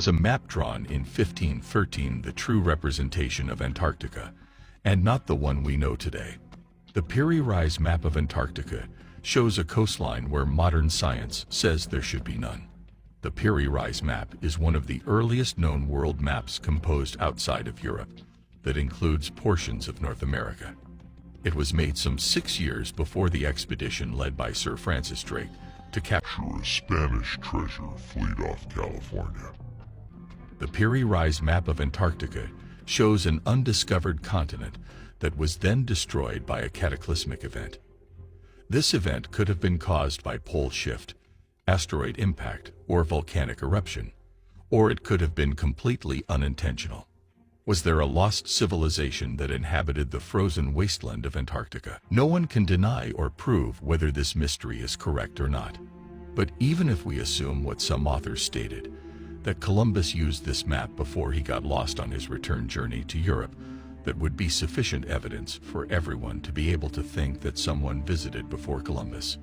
was a map drawn in 1513, the true representation of Antarctica, and not the one we know today. The Piri Reis Map of Antarctica shows a coastline where modern science says there should be none. The Piri Reis Map is one of the earliest known world maps composed outside of Europe that includes portions of North America. It was made some 6 years before the expedition led by Sir Francis Drake to capture A Spanish treasure fleet off California. The Piri Reis Map of Antarctica shows an undiscovered continent that was then destroyed by a cataclysmic event. This event could have been caused by pole shift, asteroid impact, or volcanic eruption, or it could have been completely unintentional. Was there a lost civilization that inhabited the frozen wasteland of Antarctica? No one can deny or prove whether this mystery is correct or not. But even if we assume what some authors stated, that Columbus used this map before he got lost on his return journey to Europe, that would be sufficient evidence for everyone to be able to think that someone visited before Columbus.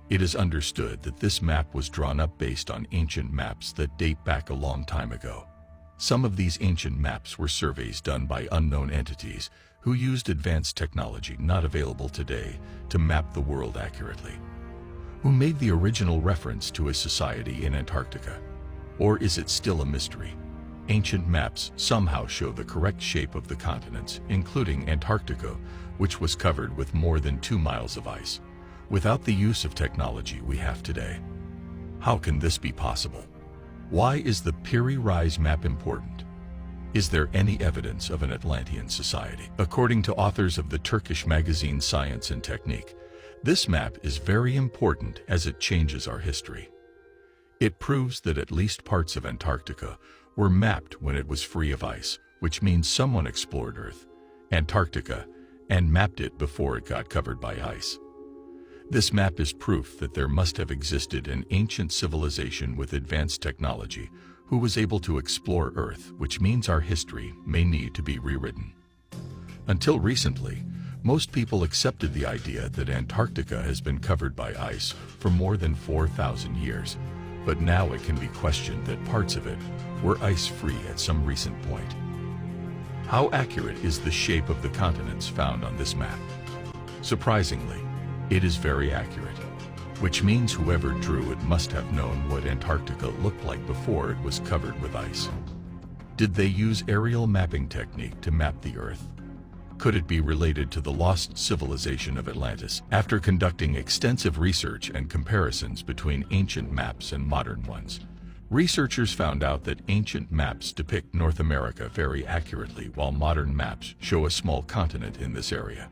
It is understood that this map was drawn up based on ancient maps that date back a long time ago. Some of these ancient maps were surveys done by unknown entities who used advanced technology not available today to map the world accurately. Who made the original reference to a society in Antarctica? Or is it still a mystery? Ancient maps somehow show the correct shape of the continents, including Antarctica, which was covered with more than 2 miles of ice, without the use of technology we have today. How can this be possible? Why is the Piri Reis Map important? Is there any evidence of an Atlantean society? According to authors of the Turkish magazine Science and Technique, this map is very important as it changes our history. It proves that at least parts of Antarctica were mapped when it was free of ice, which means someone explored Earth, Antarctica, and mapped it before it got covered by ice. This map is proof that there must have existed an ancient civilization with advanced technology who was able to explore Earth, which means our history may need to be rewritten. Until recently, most people accepted the idea that Antarctica has been covered by ice for more than 4,000 years, but now it can be questioned that parts of it were ice-free at some recent point. How accurate is the shape of the continents found on this map? Surprisingly, it is very accurate, which means whoever drew it must have known what Antarctica looked like before it was covered with ice. Did they use aerial mapping technique to map the Earth? Could it be related to the lost civilization of Atlantis? After conducting extensive research and comparisons between ancient maps and modern ones, researchers found out that ancient maps depict North America very accurately, while modern maps show a small continent in this area.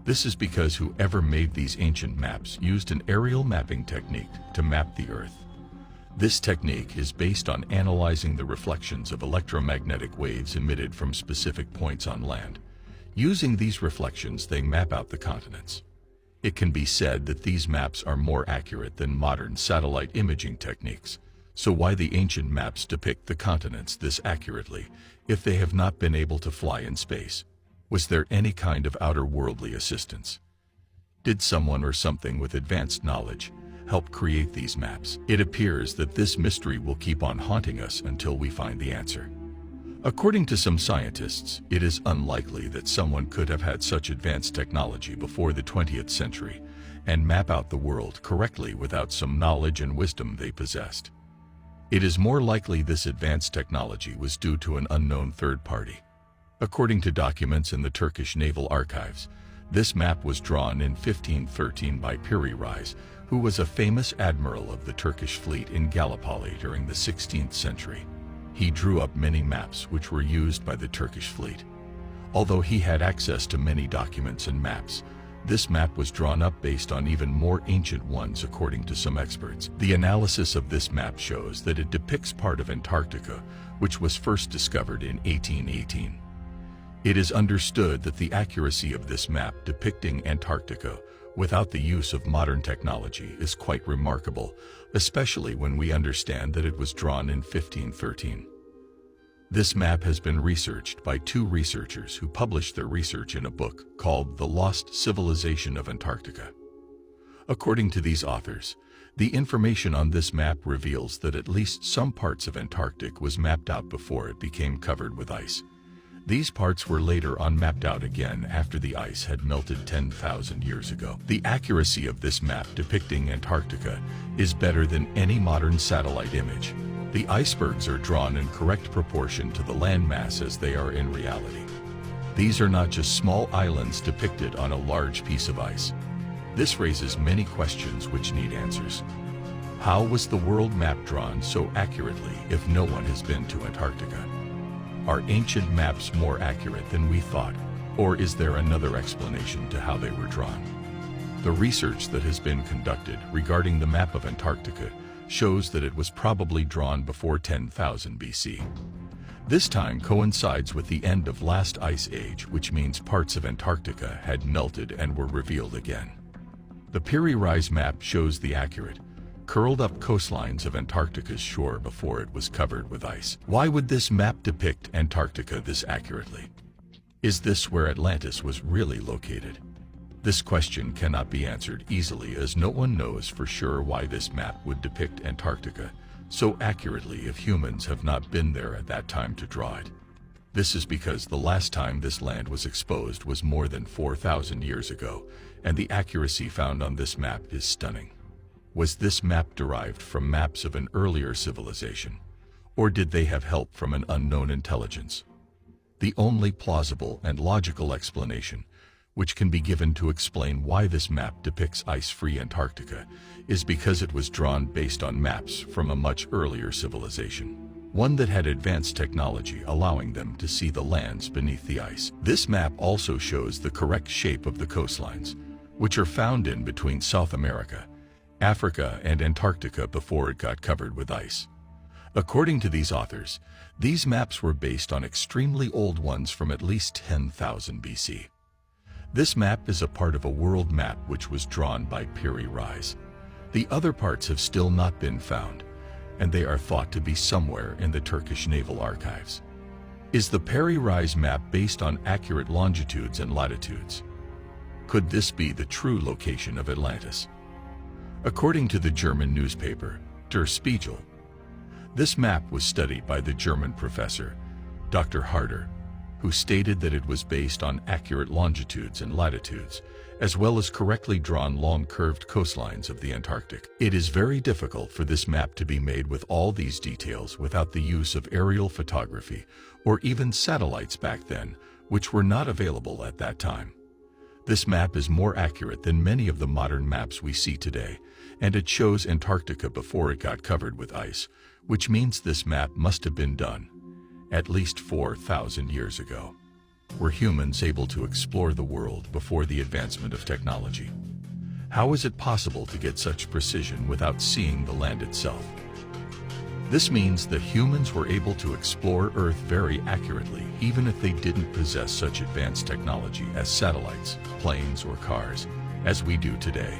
This is because whoever made these ancient maps used an aerial mapping technique to map the Earth. This technique is based on analyzing the reflections of electromagnetic waves emitted from specific points on land. Using these reflections, they map out the continents. It can be said that these maps are more accurate than modern satellite imaging techniques. So why the ancient maps depict the continents this accurately if they have not been able to fly in space? Was there any kind of outer-worldly assistance? Did someone or something with advanced knowledge help create these maps? It appears that this mystery will keep on haunting us until we find the answer. According to some scientists, it is unlikely that someone could have had such advanced technology before the 20th century and map out the world correctly without some knowledge and wisdom they possessed. It is more likely this advanced technology was due to an unknown third party. According to documents in the Turkish Naval Archives, this map was drawn in 1513 by Piri Reis, who was a famous admiral of the Turkish fleet in Gallipoli during the 16th century. He drew up many maps which were used by the Turkish fleet. Although he had access to many documents and maps, this map was drawn up based on even more ancient ones according to some experts. The analysis of this map shows that it depicts part of Antarctica, which was first discovered in 1818. It is understood that the accuracy of this map depicting Antarctica without the use of modern technology is quite remarkable, especially when we understand that it was drawn in 1513. This map has been researched by 2 researchers who published their research in a book called The Lost Civilization of Antarctica. According to these authors, The information on this map reveals that at least some parts of Antarctic was mapped out before it became covered with ice. These parts were later on mapped out again after the ice had melted 10,000 years ago. The accuracy of this map depicting Antarctica is better than any modern satellite image. The icebergs are drawn in correct proportion to the landmass as they are in reality. These are not just small islands depicted on a large piece of ice. This raises many questions which need answers. How was the world map drawn so accurately if no one has been to Antarctica? Are ancient maps more accurate than we thought, or is there another explanation to how they were drawn? The research that has been conducted regarding the map of Antarctica shows that it was probably drawn before 10,000 BC. This time coincides with the end of last ice age, which means parts of Antarctica had melted and were revealed again. The Piri Reis Map shows the accurate, curled-up coastlines of Antarctica's shore before it was covered with ice. Why would this map depict Antarctica this accurately? Is this where Atlantis was really located? This question cannot be answered easily, as no one knows for sure why this map would depict Antarctica so accurately if humans have not been there at that time to draw it. This is because the last time this land was exposed was more than 4,000 years ago, and the accuracy found on this map is stunning. Was this map derived from maps of an earlier civilization, or did they have help from an unknown intelligence? The only plausible and logical explanation, which can be given to explain why this map depicts ice-free Antarctica, is because it was drawn based on maps from a much earlier civilization, one that had advanced technology allowing them to see the lands beneath the ice. This map also shows the correct shape of the coastlines, which are found in between South America, Africa, and Antarctica before it got covered with ice. According to these authors, these maps were based on extremely old ones from at least 10,000 BC. This map is a part of a world map which was drawn by Piri Reis. The other parts have still not been found, and they are thought to be somewhere in the Turkish naval archives. Is the Piri Reis map based on accurate longitudes and latitudes? Could this be the true location of Atlantis? According to the German newspaper, Der Spiegel, this map was studied by the German professor, Dr. Harder, who stated that it was based on accurate longitudes and latitudes, as well as correctly drawn long curved coastlines of the Antarctic. It is very difficult for this map to be made with all these details without the use of aerial photography or even satellites back then, which were not available at that time. This map is more accurate than many of the modern maps we see today, and it shows Antarctica before it got covered with ice, which means this map must have been done at least 4,000 years ago. Were humans able to explore the world before the advancement of technology? How is it possible to get such precision without seeing the land itself? This means that humans were able to explore Earth very accurately, even if they didn't possess such advanced technology as satellites, planes, or cars, as we do today.